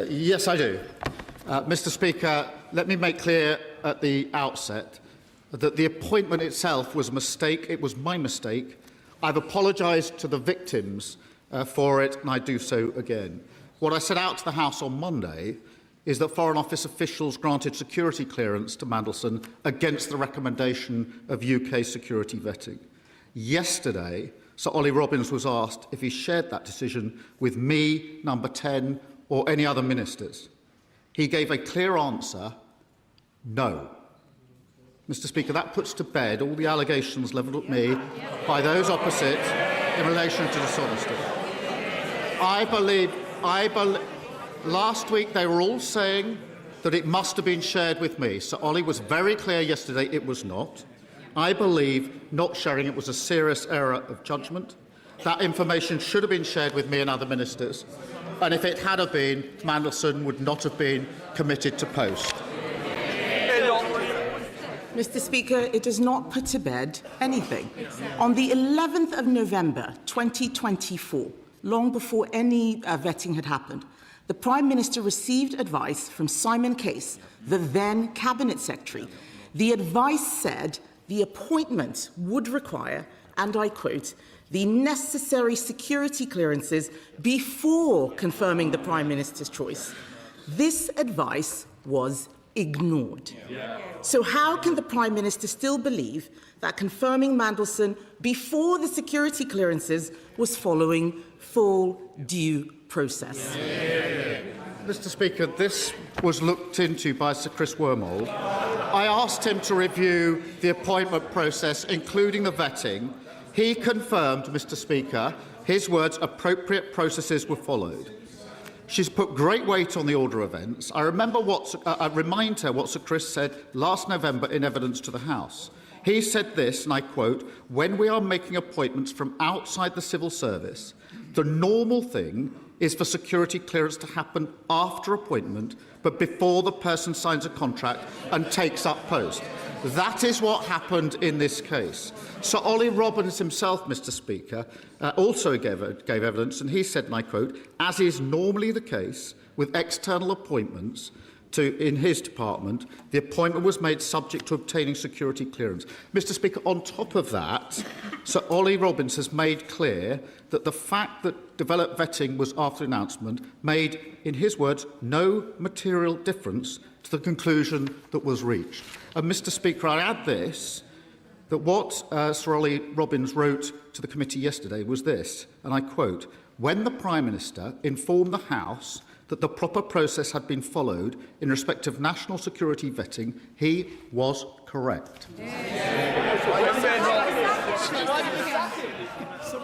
Yes, I do. Mr. Speaker, let me make clear at the outset that the appointment itself was a mistake. It was my mistake. I've apologised to the victims for it, and I do so again. What I set out to the House on Monday is that Foreign Office officials granted security clearance to Mandelson against the recommendation of UK security vetting. Yesterday, Sir Oliver Robbins was asked if he shared that decision with me, Number 10, or any other ministers. He gave a clear answer, no. Mr. Speaker, that puts to bed all the allegations levelled at me by those opposite in relation to dishonesty. Last week they were all saying that it must have been shared with me. Sir Ollie was very clear yesterday it was not. I believe not sharing it was a serious error of judgment. That information should have been shared with me and other ministers, and if it had have been, Mandelson would not have been committed to post. Mr. Speaker, it does not put to bed anything. On the 11th of November 2024, long before any vetting had happened, the Prime Minister received advice from Simon Case, the then Cabinet Secretary. The advice said the appointment would require, and I quote, the necessary security clearances before confirming the Prime Minister's choice. This advice was ignored. So how can the Prime Minister still believe that confirming Mandelson before the security clearances was following full due process? Mr. Speaker, this was looked into by Sir Chris Wormold. I asked him to review the appointment process, including the vetting. He confirmed, Mr. Speaker, his words, appropriate processes were followed. She's put great weight on the order of events. I remind her what Sir Chris said last November in evidence to the House. He said this, and I quote, when we are making appointments from outside the civil service, the normal thing is for security clearance to happen after appointment, but before the person signs a contract and takes up post. That is what happened in this case. Sir Oliver Robbins himself, Mr. Speaker, also gave evidence, and he said, and I quote, as is normally the case with external appointments in his department, the appointment was made subject to obtaining security clearance. Mr. Speaker, on top of that, Sir Oliver Robbins has made clear that the fact that developed vetting was after the announcement made, in his words, no material difference to the conclusion that was reached. And Mr. Speaker, I add this, that what Sir Oliver Robbins wrote to the committee yesterday was this, and I quote, when the Prime Minister informed the House that the proper process had been followed in respect of national security vetting, he was correct.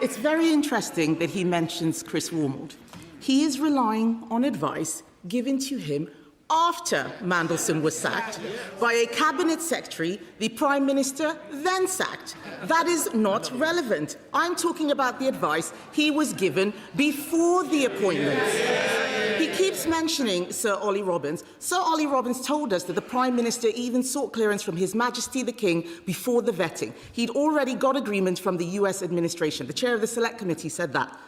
It's very interesting that he mentions Chris Wormold. He is relying on advice given to him after Mandelson was sacked by a Cabinet Secretary the Prime Minister then sacked. That is not relevant. I'm talking about the advice he was given before the appointment. He keeps mentioning Sir Ollie Robbins. Sir Ollie Robbins told us that the Prime Minister even sought clearance from His Majesty the King before the vetting. He'd already got agreement from the US administration. The chair of the Select Committee said that.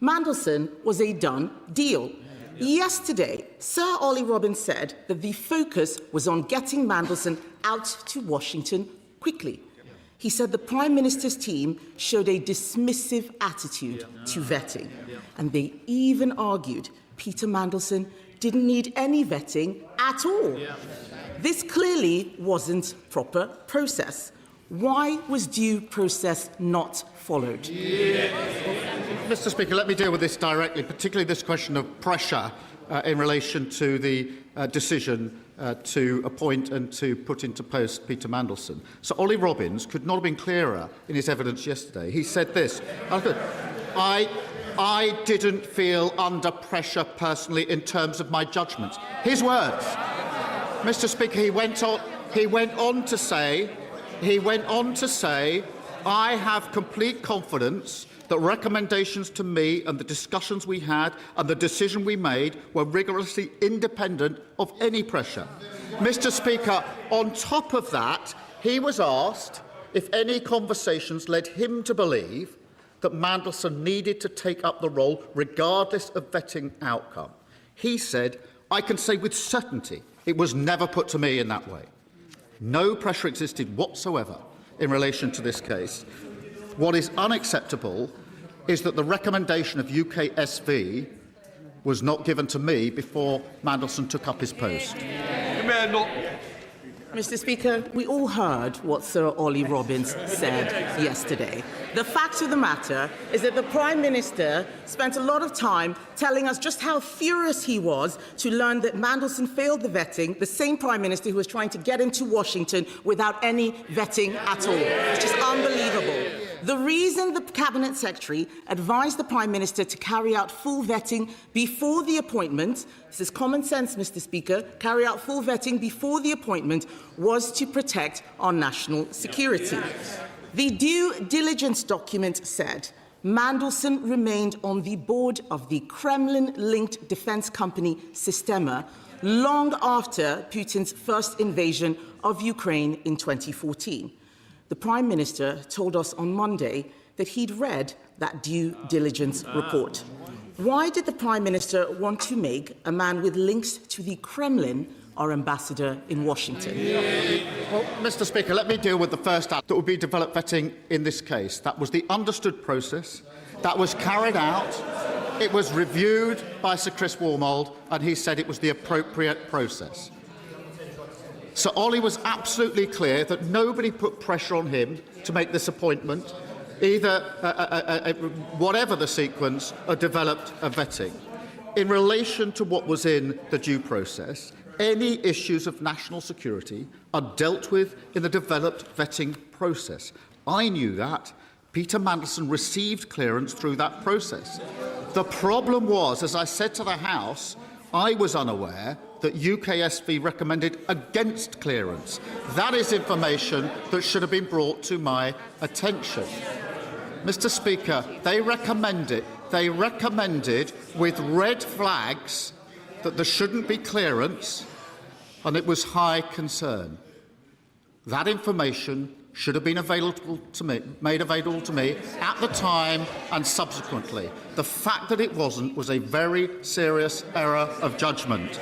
Mandelson was a done deal. Yesterday, Sir Ollie Robbins said that the focus was on getting Mandelson out to Washington quickly. He said the Prime Minister's team showed a dismissive attitude to vetting, and they even argued Peter Mandelson didn't need any vetting at all. This clearly wasn't proper process. Why was due process not followed? Mr. Speaker, let me deal with this directly, particularly this question of pressure in relation to the decision to appoint and to put into post Peter Mandelson. So Ollie Robbins could not have been clearer in his evidence yesterday. He said this, I didn't feel under pressure personally in terms of my judgments. His words. Mr. Speaker, he went on to say, I have complete confidence that recommendations to me and the discussions we had and the decision we made were rigorously independent of any pressure. Mr. Speaker, on top of that, he was asked if any conversations led him to believe that Mandelson needed to take up the role regardless of vetting outcome. He said, "I can say with certainty it was never put to me in that way. No pressure existed whatsoever in relation to this case. What is unacceptable is that the recommendation of UKSV was not given to me before Mandelson took up his post." Mr. Speaker, we all heard what Sir Oliver Robbins said yesterday. The fact of the matter is that the Prime Minister spent a lot of time telling us just how furious he was to learn that Mandelson failed the vetting, the same Prime Minister who was trying to get him to Washington without any vetting at all. It's just unbelievable. The reason the Cabinet Secretary advised the Prime Minister to carry out full vetting before the appointment, this is common sense, Mr. Speaker, carry out full vetting before the appointment, was to protect our national security. The due diligence document said Mandelson remained on the board of the Kremlin-linked defense company Sistema long after Putin's first invasion of Ukraine in 2014. The Prime Minister told us on Monday that he'd read that due diligence report. Why did the Prime Minister want to make a man with links to the Kremlin our ambassador in Washington? Well, Mr. Speaker, let me deal with the first act that would be developed vetting in this case. That was the understood process. That was carried out. It was reviewed by Sir Chris Wormold, and he said it was the appropriate process. Sir Ollie was absolutely clear that nobody put pressure on him to make this appointment, either, whatever the sequence, or developed a vetting. In relation to what was in the due process, any issues of national security are dealt with in the developed vetting process. I knew that. Peter Mandelson received clearance through that process. The problem was, as I said to the House, I was unaware that UKSV recommended against clearance. That is information that should have been brought to my attention. Mr. Speaker, they recommended with red flags that there shouldn't be clearance, and it was high concern. That information should have been made available to me at the time and subsequently. The fact that it wasn't was a very serious error of judgment.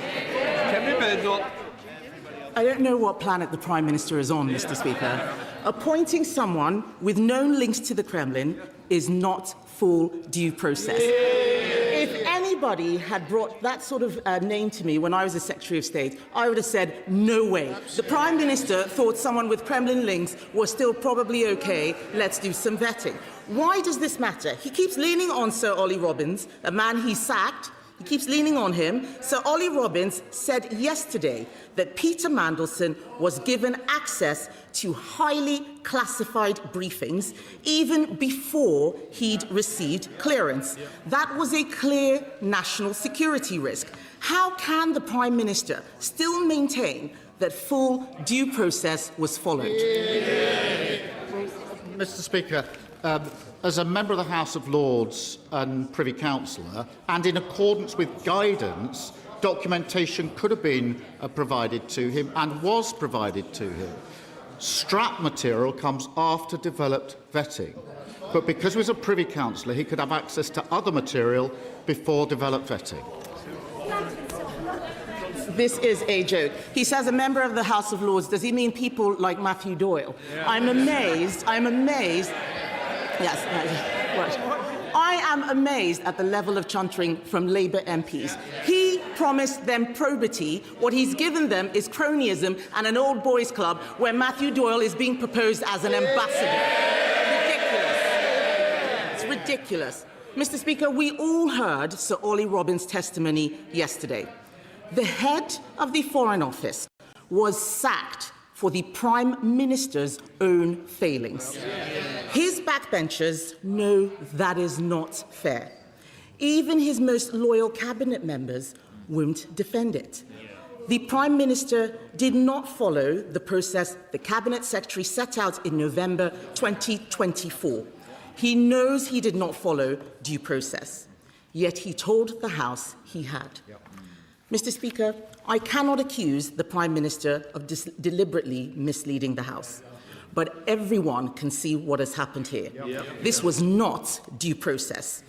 I don't know what planet the Prime Minister is on, Mr. Speaker. Appointing someone with known links to the Kremlin is not full due process. If anybody had brought that sort of name to me when I was a Secretary of State, I would have said, no way. The Prime Minister thought someone with Kremlin links was still probably okay, let's do some vetting. Why does this matter? He keeps leaning on Sir Oliver Robbins, a man he sacked. He keeps leaning on him. Sir Oliver Robbins said yesterday that Peter Mandelson was given access to highly classified briefings even before he'd received clearance. That was a clear national security risk. How can the Prime Minister still maintain that full due process was followed? Mr. Speaker, as a member of the House of Lords and Privy Councillor, and in accordance with guidance, documentation could have been provided to him and was provided to him. Strap material comes after developed vetting, but because he was a Privy Councillor, he could have access to other material before developed vetting. This is a joke. He says a member of the House of Lords. Does he mean people like Matthew Doyle? I'm amazed. Yes, right. I am amazed at the level of chuntering from Labour MPs. He promised them probity. What he's given them is cronyism and an old boys' club where Matthew Doyle is being proposed as an ambassador. Ridiculous. It's ridiculous. Mr. Speaker, we all heard Sir Oliver Robbins' testimony yesterday. The head of the Foreign Office was sacked for the Prime Minister's own failings. His backbenchers know that is not fair. Even his most loyal cabinet members won't defend it. The Prime Minister did not follow the process the Cabinet Secretary set out in November 2024. He knows he did not follow due process, yet he told the House he had. Mr. Speaker, I cannot accuse the Prime Minister of deliberately misleading the House, but everyone can see what has happened here. This was not due process.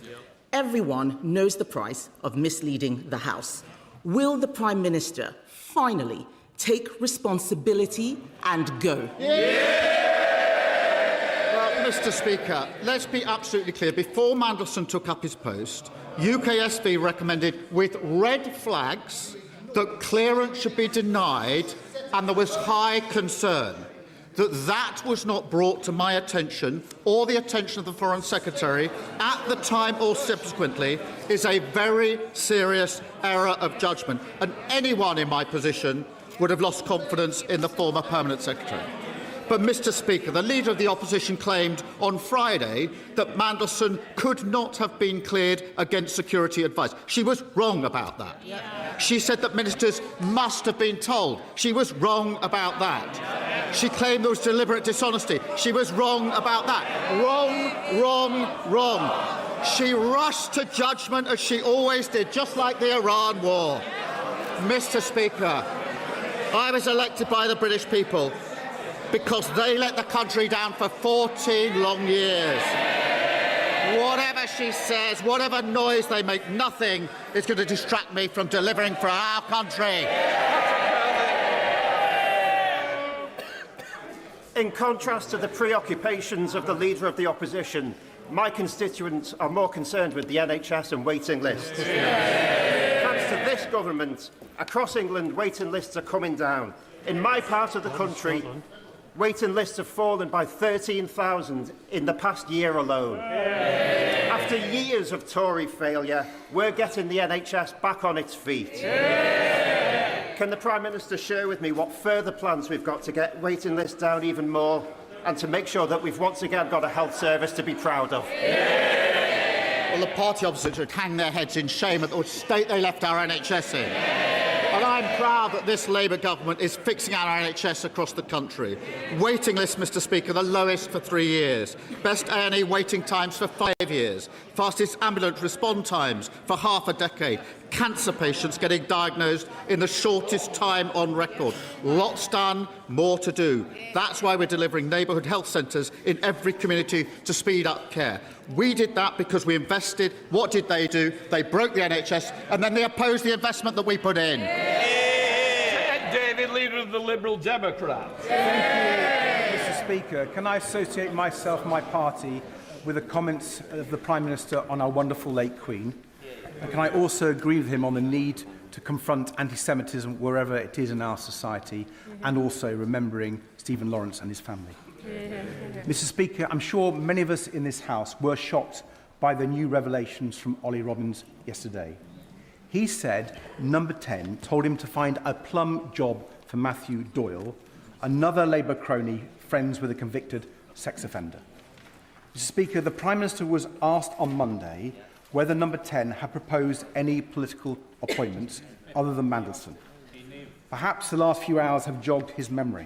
Everyone knows the price of misleading the House. Will the Prime Minister finally take responsibility and go? Well, Mr. Speaker, let's be absolutely clear. Before Mandelson took up his post, UKSV recommended with red flags that clearance should be denied, and there was high concern that that was not brought to my attention or the attention of the Foreign Secretary at the time or subsequently is a very serious error of judgment, and anyone in my position would have lost confidence in the former Permanent Secretary. But, Mr. Speaker, the Leader of the Opposition claimed on Friday that Mandelson could not have been cleared against security advice. She was wrong about that. She said that ministers must have been told. She was wrong about that. She claimed there was deliberate dishonesty. She was wrong about that. Wrong, wrong, wrong. She rushed to judgment as she always did, just like the Iran war. Mr. Speaker, I was elected by the British people because they let the country down for 14 long years. Whatever she says, whatever noise they make, nothing is going to distract me from delivering for our country. In contrast to the preoccupations of the Leader of the Opposition, my constituents are more concerned with the NHS and waiting lists. Thanks to this government, across England, waiting lists are coming down. In my part of the country, waiting lists have fallen by 13,000 in the past year alone. After years of Tory failure, we're getting the NHS back on its feet. Can the Prime Minister share with me what further plans we've got to get waiting lists down even more and to make sure that we've once again got a health service to be proud of? Well, the party opposite should hang their heads in shame at the state they left our NHS in. And I'm proud that this Labour government is fixing our NHS across the country. Waiting lists, Mr. Speaker, the lowest for 3 years. Best A&E waiting times for 5 years. Fastest ambulance response times for half a decade. Cancer patients getting diagnosed in the shortest time on record. Lots done, more to do. That's why we're delivering neighbourhood health centres in every community to speed up care. We did that because we invested. What did they do? They broke the NHS and then they opposed the investment that we put in. David, Leader of the Liberal Democrats. Thank you, Mr. Speaker. Can I associate myself and my party with the comments of the Prime Minister on our wonderful late Queen? And can I also agree with him on the need to confront anti-Semitism wherever it is in our society, and also remembering Stephen Lawrence and his family? Mr. Speaker, I'm sure many of us in this House were shocked by the new revelations from Ollie Robbins yesterday. He said Number 10 told him to find a plum job for Matthew Doyle, another Labour crony friends with a convicted sex offender. Mr. Speaker, the Prime Minister was asked on Monday whether Number 10 had proposed any political appointments other than Mandelson. Perhaps the last few hours have jogged his memory.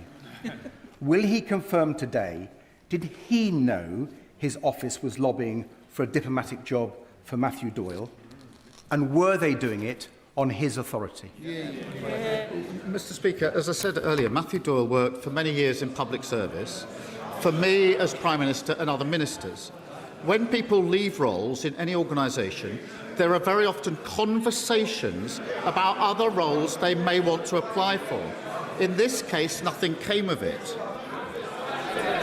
Will he confirm today, did he know his office was lobbying for a diplomatic job for Matthew Doyle? And were they doing it on his authority? Mr. Speaker, as I said earlier, Matthew Doyle worked for many years in public service, for me as Prime Minister and other ministers. When people leave roles in any organisation, there are very often conversations about other roles they may want to apply for. In this case, nothing came of it.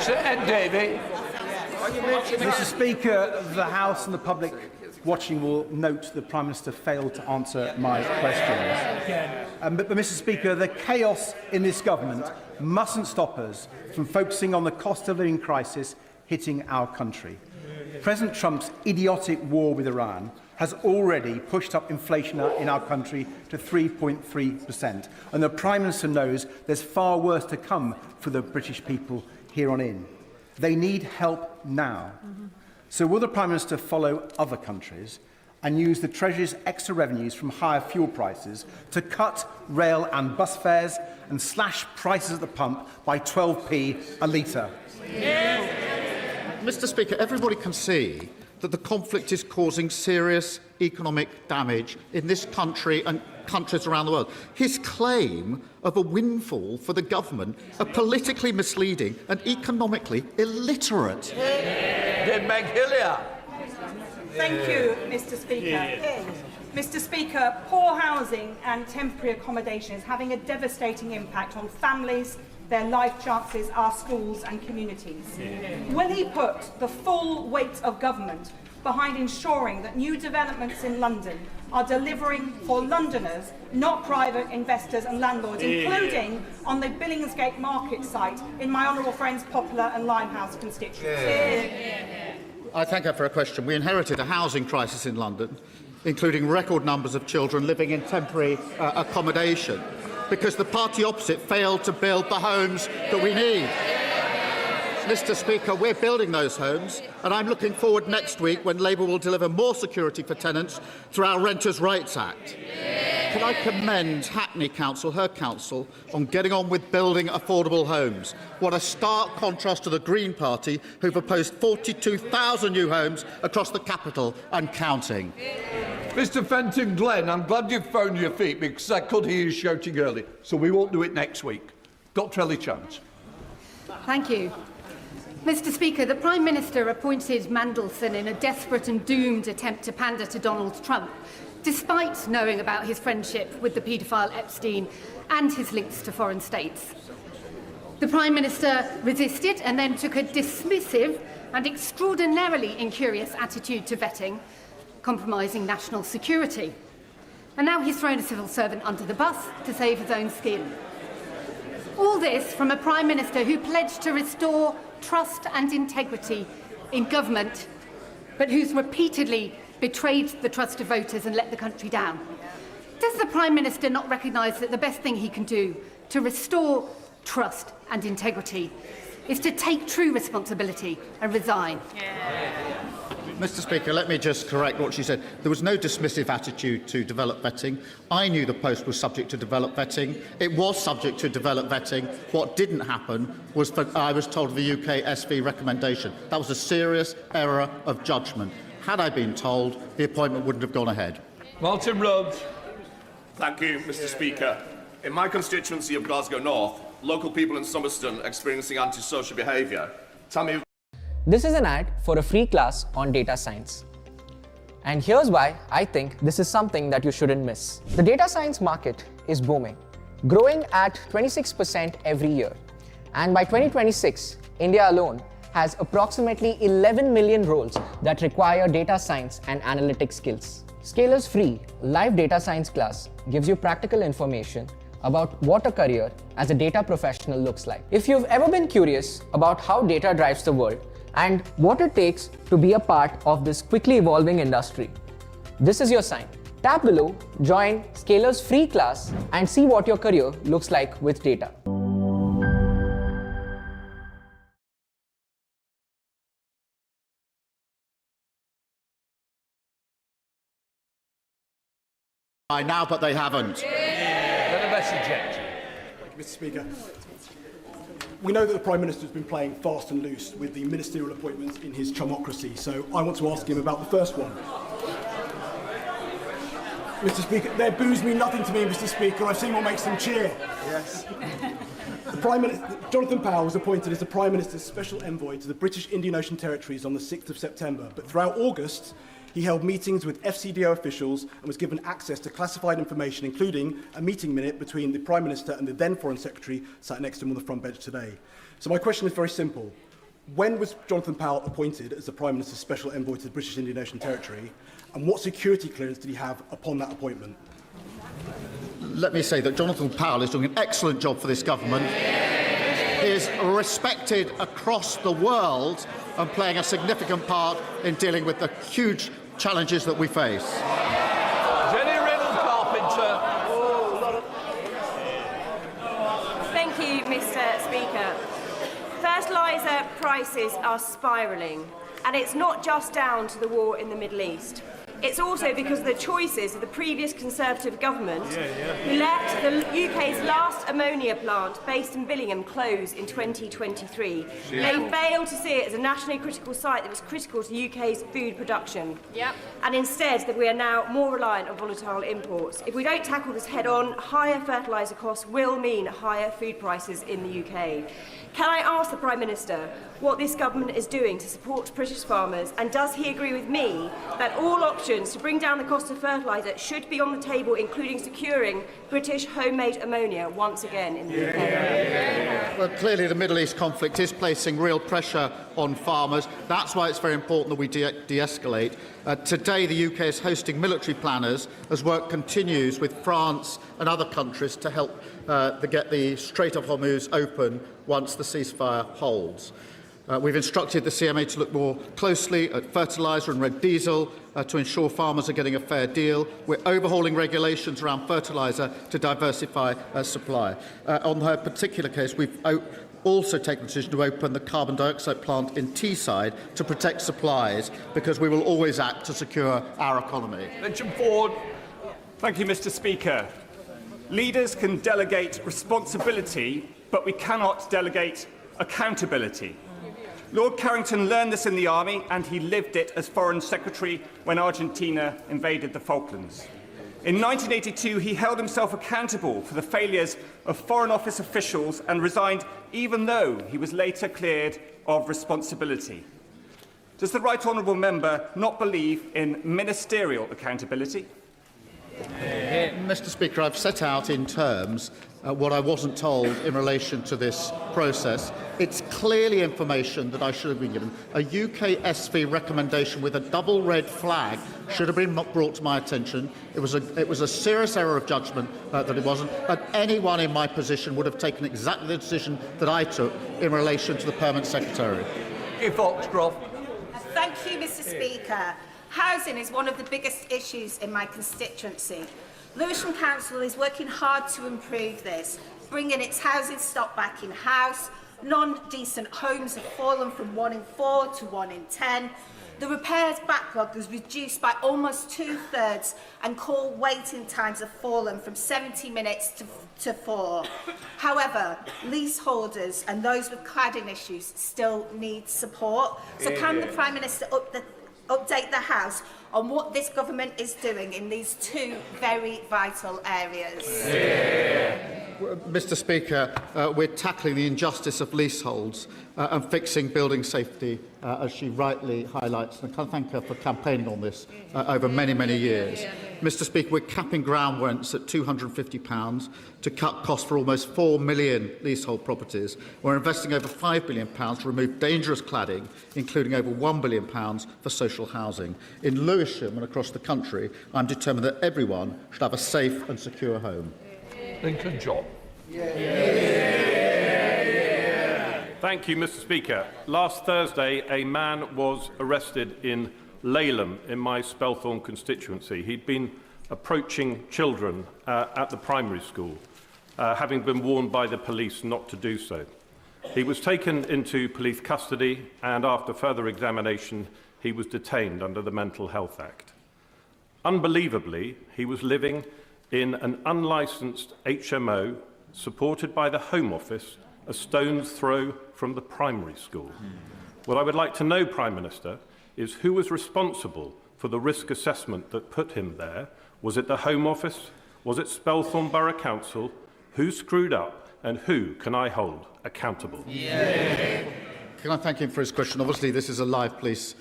Sir David. Mr. Speaker, the House and the public watching will note the Prime Minister failed to answer my questions. But Mr. Speaker, the chaos in this government mustn't stop us from focusing on the cost of living crisis hitting our country. President Trump's idiotic war with Iran has already pushed up inflation in our country to 3.3%. And the Prime Minister knows there's far worse to come for the British people here on in. They need help now. So will the Prime Minister follow other countries and use the Treasury's extra revenues from higher fuel prices to cut rail and bus fares and slash prices at the pump by 12p a litre? Mr. Speaker, everybody can see that the conflict is causing serious economic damage in this country and countries around the world. His claim of a windfall for the government are politically misleading and economically illiterate. Did McHillier. Thank you, Mr. Speaker. Mr. Speaker, poor housing and temporary accommodation is having a devastating impact on families, their life chances, our schools and communities. Will he put the full weight of government behind ensuring that new developments in London are delivering for Londoners, not private investors and landlords, including on the Billingsgate Market site in my honourable friends Poplar and Limehouse constituencies? I thank her for a question. We inherited a housing crisis in London, including record numbers of children living in temporary accommodation, because the party opposite failed to build the homes that we need. Mr. Speaker, we're building those homes, and I'm looking forward next week when Labour will deliver more security for tenants through our Renters' Rights Act. Can I commend Hackney Council, her council, on getting on with building affordable homes? What a stark contrast to the Green Party, who've proposed 42,000 new homes across the capital and counting. Mr. Fenton Glenn, I'm glad you've found your feet because I could hear you shouting earlier, so we won't do it next week. Dr. Ellie Chance. Thank you. Mr. Speaker, the Prime Minister appointed Mandelson in a desperate and doomed attempt to pander to Donald Trump, despite knowing about his friendship with the paedophile Epstein and his links to foreign states. The Prime Minister resisted and then took a dismissive and extraordinarily incurious attitude to vetting, compromising national security. And now he's thrown a civil servant under the bus to save his own skin. All this from a Prime Minister who pledged to restore trust and integrity in government, but who's repeatedly betrayed the trust of voters and let the country down. Does the Prime Minister not recognise that the best thing he can do to restore trust and integrity is to take true responsibility and resign? Mr. Speaker, let me just correct what she said. There was no dismissive attitude to develop vetting. I knew the post was subject to develop vetting. It was subject to develop vetting. What didn't happen was I was told of the UK SV recommendation. That was a serious error of judgment. Had I been told, the appointment wouldn't have gone ahead. Martin Rhodes. Thank you, Mr. Speaker. In my constituency of Glasgow North, local people in Somerston experiencing antisocial behaviour tell me. This is an ad for a free class on data science. And here's why I think this is something that you shouldn't miss. The data science market is booming, growing at 26% every year. And by 2026, India alone has approximately 11 million roles that require data science and analytics skills. Scalar's free live data science class gives you practical information about what a career as a data professional looks like. If you've ever been curious about how data drives the world and what it takes to be a part of this quickly evolving industry, this is your sign. Tap below, join Scalar's free class and see what your career looks like with data. I now, but they haven't. Let a message yet. Thank you, Mr. Speaker. We know that the Prime Minister has been playing fast and loose with the ministerial appointments in his chumocracy, so I want to ask him about the first one. Mr. Speaker, their boos mean nothing to me, Mr. Speaker. I've seen what makes them cheer. Yes. The Prime Minister, Jonathan Powell was appointed as the Prime Minister's special envoy to the British Indian Ocean Territories on the 6th of September, but throughout August, he held meetings with FCDO officials and was given access to classified information, including a meeting minute between the Prime Minister and the then Foreign Secretary sat next to him on the front bench today. So my question is very simple. When was Jonathan Powell appointed as the Prime Minister's special envoy to the British Indian Ocean Territory, and what security clearance did he have upon that appointment? Let me say that Jonathan Powell is doing an excellent job for this government. He is respected across the world and playing a significant part in dealing with the huge challenges that we face. Jenny Riddle-Carpenter. Thank you, Mr. Speaker. Fertiliser prices are spiralling, and it's not just down to the war in the Middle East. It's also because of the choices of the previous Conservative government who let the UK's last ammonia plant based in Billingham close in 2023. They failed to see it as a nationally critical site that was critical to UK's food production. And instead that we are now more reliant on volatile imports. If we don't tackle this head-on, higher fertiliser costs will mean higher food prices in the UK. Can I ask the Prime Minister what this government is doing to support British farmers, and does he agree with me that all options to bring down the cost of fertiliser should be on the table, including securing British homemade ammonia once again in the UK? Well, clearly the Middle East conflict is placing real pressure on farmers. That's why it's very important that we de-escalate. Today the UK is hosting military planners as work continues with France and other countries to help get the Strait of Hormuz open once the ceasefire holds. We've instructed the CMA to look more closely at fertiliser and red diesel to ensure farmers are getting a fair deal. We're overhauling regulations around fertiliser to diversify supply. On her particular case, we've also taken the decision to open the carbon dioxide plant in Teesside to protect supplies, because we will always act to secure our economy. Mention Ford. Thank you, Mr. Speaker. Leaders can delegate responsibility, but we cannot delegate accountability. Lord Carrington learned this in the army, and he lived it as Foreign Secretary when Argentina invaded the Falklands. In 1982, he held himself accountable for the failures of Foreign Office officials and resigned, even though he was later cleared of responsibility. Does the Right Honourable Member not believe in ministerial accountability? Mr. Speaker, I've set out in terms what I wasn't told in relation to this process. It's clearly information that I should have been given. A UK SV recommendation with a double red flag should have been brought to my attention. It was a serious error of judgment that it wasn't. And anyone in my position would have taken exactly the decision that I took in relation to the Permanent Secretary. Foxcroft. Thank you, Mr. Speaker. Housing is one of the biggest issues in my constituency. Lewisham Council is working hard to improve this, bringing its housing stock back in-house. Non-decent homes have fallen from 1 in 4 to 1 in 10. The repairs backlog was reduced by almost 2/3, and call waiting times have fallen from 70 minutes to 4. However, leaseholders and those with cladding issues still need support. So can the Prime Minister update the House on what this government is doing in these two very vital areas? Mr. Speaker, we're tackling the injustice of leaseholds and fixing building safety, as she rightly highlights. And I can thank her for campaigning on this over many, many years. Mr. Speaker, we're capping ground rents at £250 to cut costs for almost 4 million leasehold properties. We're investing over £5 billion to remove dangerous cladding, including over £1 billion for social housing. In Lewisham and across the country, I'm determined that everyone should have a safe and secure home. Lincoln John. Thank you, Mr. Speaker. Last Thursday, a man was arrested in Laleham in my Spelthorne constituency. He'd been approaching children at the primary school, having been warned by the police not to do so. He was taken into police custody, and after further examination, he was detained under the Mental Health Act. Unbelievably, he was living in an unlicensed HMO supported by the Home Office, a stone's throw from the primary school. What I would like to know, Prime Minister, is who was responsible for the risk assessment that put him there. Was it the Home Office? Was it Spelthorne Borough Council? Who screwed up, and who can I hold accountable? Can I thank him for his question? Obviously, this is a live police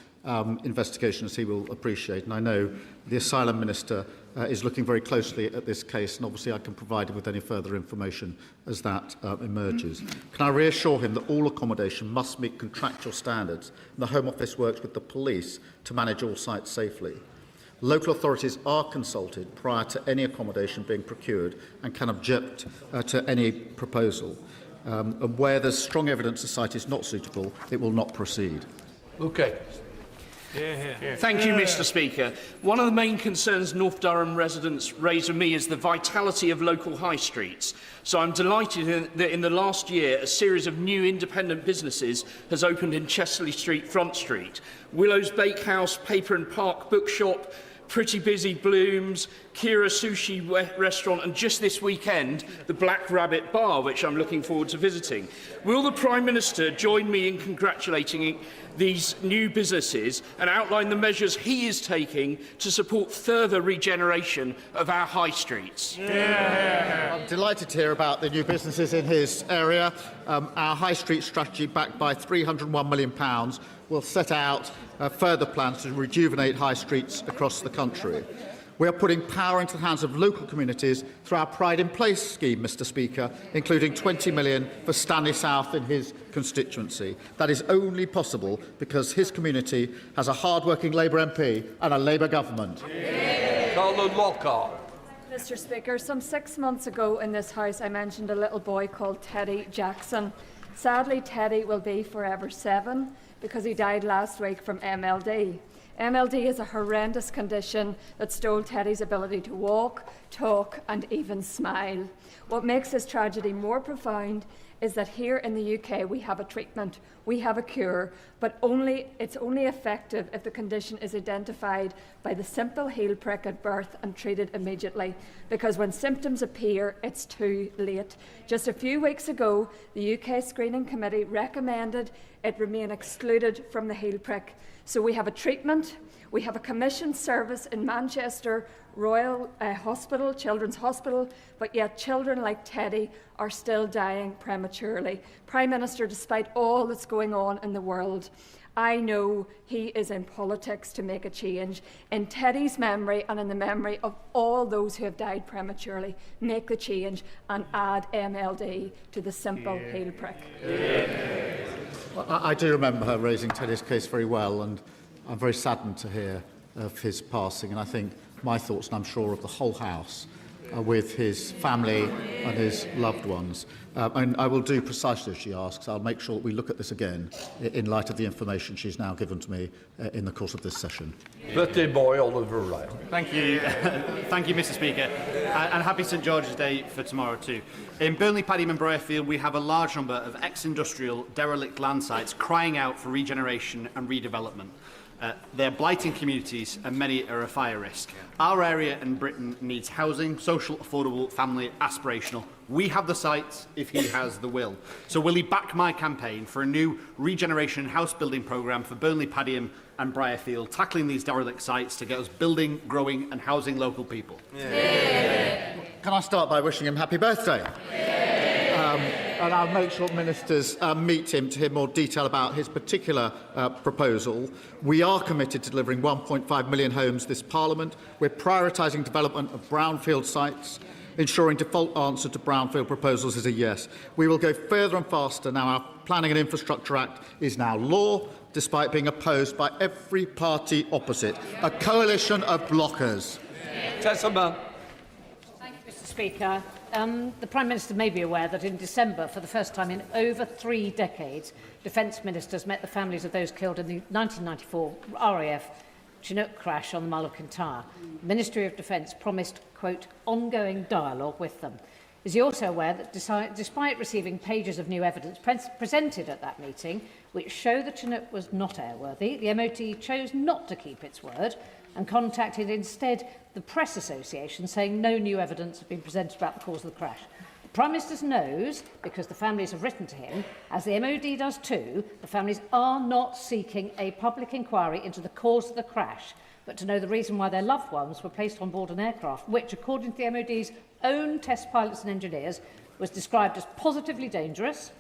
investigation, as he will appreciate, and I know the Asylum Minister is looking very closely at this case, and obviously I can provide him with any further information as that emerges. Can I reassure him that all accommodation must meet contractual standards, and the Home Office works with the police to manage all sites safely? Local authorities are consulted prior to any accommodation being procured and can object to any proposal. And where there's strong evidence the site is not suitable, it will not proceed. Okay. Thank you, Mr. Speaker. One of the main concerns North Durham residents raise with me is the vitality of local high streets. So I'm delighted that in the last year, a series of new independent businesses has opened in Chesterley Street, Front Street. Willow's Bakehouse, Paper and Park Bookshop, Pretty Busy Blooms, Kira Sushi Restaurant, and just this weekend, the Black Rabbit Bar, which I'm looking forward to visiting. Will the Prime Minister join me in congratulating these new businesses and outline the measures he is taking to support further regeneration of our high streets? I'm delighted to hear about the new businesses in his area. Our high street strategy, backed by £301 million, will set out further plans to rejuvenate high streets across the country. We are putting power into the hands of local communities through our Pride in Place scheme, Mr Speaker, including £20 million for Stanley South in his constituency. That is only possible because his community has a hard-working Labour MP and a Labour government. Mr Speaker, some 6 months ago in this House I mentioned a little boy called Teddy Jackson. Sadly, Teddy will be forever 7 because he died last week from MLD. MLD is a horrendous condition that stole Teddy's ability to walk, talk and even smile. What makes this tragedy more profound is that here in the UK we have a treatment, we have a cure, but it's only effective if the condition is identified by the simple heel prick at birth and treated immediately, because when symptoms appear, it's too late. Just a few weeks ago, the UK Screening Committee recommended it remain excluded from the heel prick. So we have a treatment, we have a commissioned service in Manchester Royal Hospital, Children's Hospital, but yet children like Teddy are still dying prematurely. Prime Minister, despite all that's going on in the world, I know he is in politics to make a change. In Teddy's memory and in the memory of all those who have died prematurely, make the change and add MLD to the simple heel prick. Well, I do remember her raising Teddy's case very well, and I'm very saddened to hear of his passing, and I think my thoughts, and I'm sure of the whole House, are with his family and his loved ones. And I will do precisely as she asks. I'll make sure that we look at this again in light of the information she's now given to me in the course of this session. Birthday boy Oliver Robbins. Thank you. Thank you, Mr Speaker. And happy St George's Day for tomorrow too. In Burnley, Padiham and Briarfield, we have a large number of ex-industrial derelict land sites crying out for regeneration and redevelopment. They're blighting communities and many are a fire risk. Our area in Britain needs housing, social, affordable, family, aspirational. We have the sites if he has the will. So will he back my campaign for a new regeneration and house building programme for Burnley, Padiham and Briarfield, tackling these derelict sites to get us building, growing and housing local people? Yeah. Can I start by wishing him happy birthday? And I'll make sure ministers meet him to hear more detail about his particular proposal. We are committed to delivering 1.5 million homes this Parliament. We're prioritising development of brownfield sites, ensuring default answer to brownfield proposals is a yes. We will go further and faster now. Our Planning and Infrastructure Act is now law, despite being opposed by every party opposite, a coalition of blockers. Testament. Thank you, Mr Speaker. The Prime Minister may be aware that in December, for the first time in over 3 decades, Defence Ministers met the families of those killed in the 1994 RAF Chinook crash on the Moluccan Tower. The Ministry of Defence promised, quote, ongoing dialogue with them. Is he also aware that despite receiving pages of new evidence presented at that meeting, which show the Chinook was not airworthy, the MOD chose not to keep its word and contacted instead the Press Association, saying no new evidence had been presented about the cause of the crash. The Prime Minister knows, because the families have written to him, as the MOD does too, the families are not seeking a public inquiry into the cause of the crash, but to know the reason why their loved ones were placed on board an aircraft, which, according to the MOD's own test pilots and engineers, was described as positively dangerous,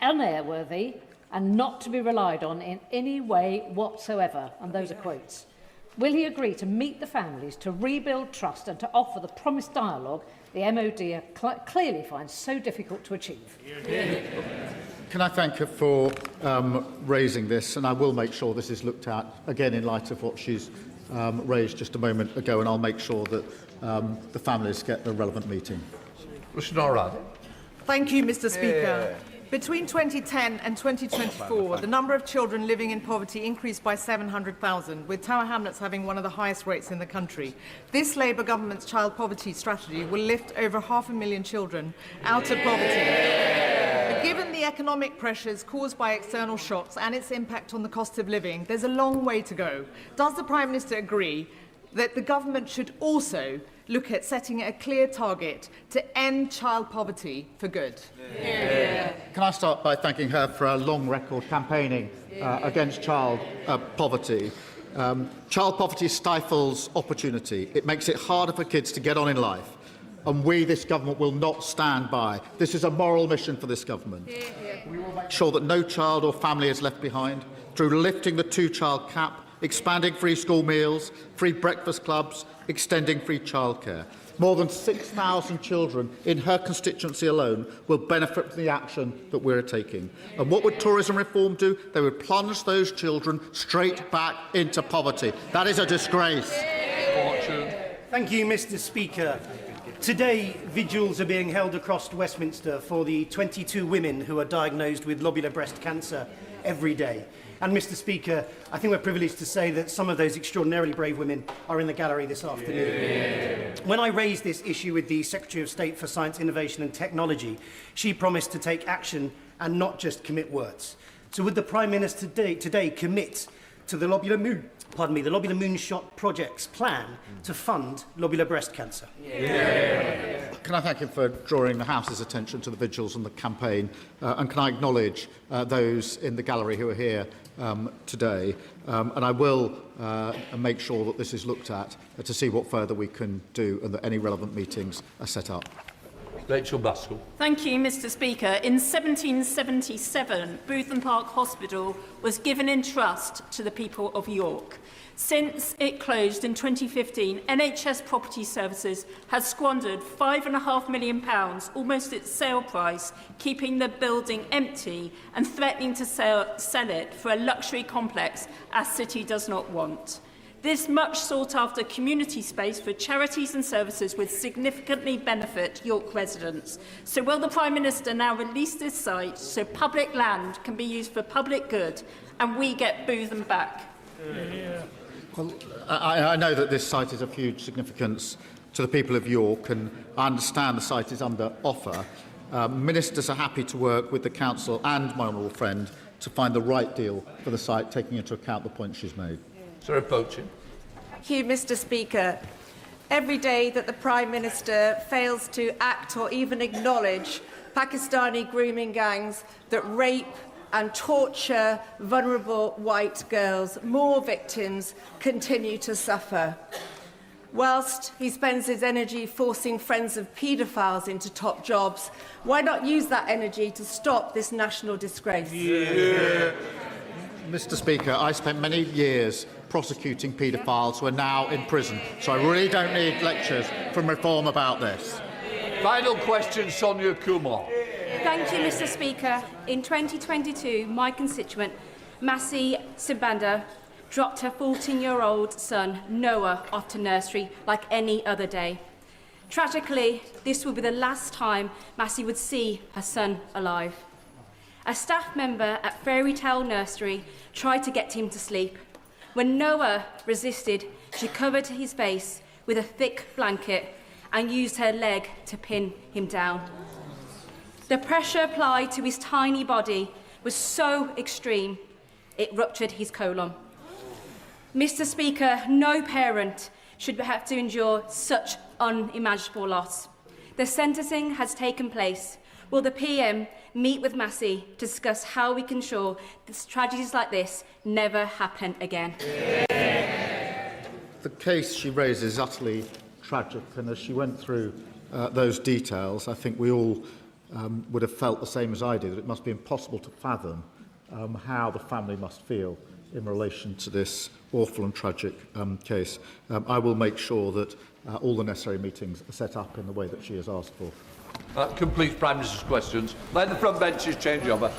unairworthy, and not to be relied on in any way whatsoever. And those are quotes. Will he agree to meet the families, to rebuild trust and to offer the promised dialogue the MOD clearly finds so difficult to achieve? Can I thank her for raising this, and I will make sure this is looked at again in light of what she's raised just a moment ago, and I'll make sure that the families get the relevant meeting. Thank you, Mr Speaker. Between 2010 and 2024, the number of children living in poverty increased by 700,000, with Tower Hamlets having one of the highest rates in the country. This Labour government's child poverty strategy will lift over 500,000 children out of poverty. But given the economic pressures caused by external shocks and its impact on the cost of living, there's a long way to go. Does the Prime Minister agree that the government should also look at setting a clear target to end child poverty for good. Can I start by thanking her for a long record campaigning against child poverty? Child poverty stifles opportunity. It makes it harder for kids to get on in life. And we, this government, will not stand by. This is a moral mission for this government. We will make sure that no child or family is left behind through lifting the two-child cap, expanding free school meals, free breakfast clubs, extending free childcare. More than 6,000 children in her constituency alone will benefit from the action that we're taking. And what would tourism reform do? They would plunge those children straight back into poverty. That is a disgrace. Thank you, Mr. Speaker. Today, vigils are being held across Westminster for the 22 women who are diagnosed with lobular breast cancer every day. And, Mr. Speaker, I think we're privileged to say that some of those extraordinarily brave women are in the gallery this afternoon. When I raised this issue with the Secretary of State for Science, Innovation and Technology, she promised to take action and not just commit words. So would the Prime Minister today commit to the Lobular Moonshot Project's plan to fund lobular breast cancer? Can I thank him for drawing the House's attention to the vigils and the campaign? And can I acknowledge those in the gallery who are here today? And I will make sure that this is looked at to see what further we can do and that any relevant meetings are set up. Rachel Buskell. Thank you, Mr. Speaker. In 1777, Bootham Park Hospital was given in trust to the people of York. Since it closed in 2015, NHS Property Services has squandered £5.5 million, almost its sale price, keeping the building empty and threatening to sell it for a luxury complex our city does not want. This much sought-after community space for charities and services would significantly benefit York residents. So will the Prime Minister now release this site so public land can be used for public good and we get Bootham back? Well, I know that this site is of huge significance to the people of York, and I understand the site is under offer. Ministers are happy to work with the Council and my honourable friend to find the right deal for the site, taking into account the points she's made. Sir Poaching. Thank you, Mr. Speaker. Every day that the Prime Minister fails to act or even acknowledge Pakistani grooming gangs that rape and torture vulnerable white girls, more victims continue to suffer. Whilst he spends his energy forcing friends of paedophiles into top jobs, why not use that energy to stop this national disgrace? Mr. Speaker, I spent many years prosecuting paedophiles who are now in prison, so I really don't need lectures from Reform about this. Final question, Sonia Kumar. Thank you, Mr. Speaker. In 2022, my constituent, Masi Sibanda, dropped her 14-year-old son, Noah, off to nursery like any other day. Tragically, this will be the last time Masi would see her son alive. A staff member at Fairy Tale Nursery tried to get him to sleep. When Noah resisted, she covered his face with a thick blanket and used her leg to pin him down. The pressure applied to his tiny body was so extreme, it ruptured his colon. Mr. Speaker, no parent should have to endure such unimaginable loss. The sentencing has taken place. Will the PM meet with Masi to discuss how we can ensure that tragedies like this never happen again? The case she raises is utterly tragic, and as she went through those details, I think we all would have felt the same as I did, that it must be impossible to fathom how the family must feel in relation to this awful and tragic case. I will make sure that all the necessary meetings are set up in the way that she has asked for. That completes Prime Minister's questions. Let the front benches change over.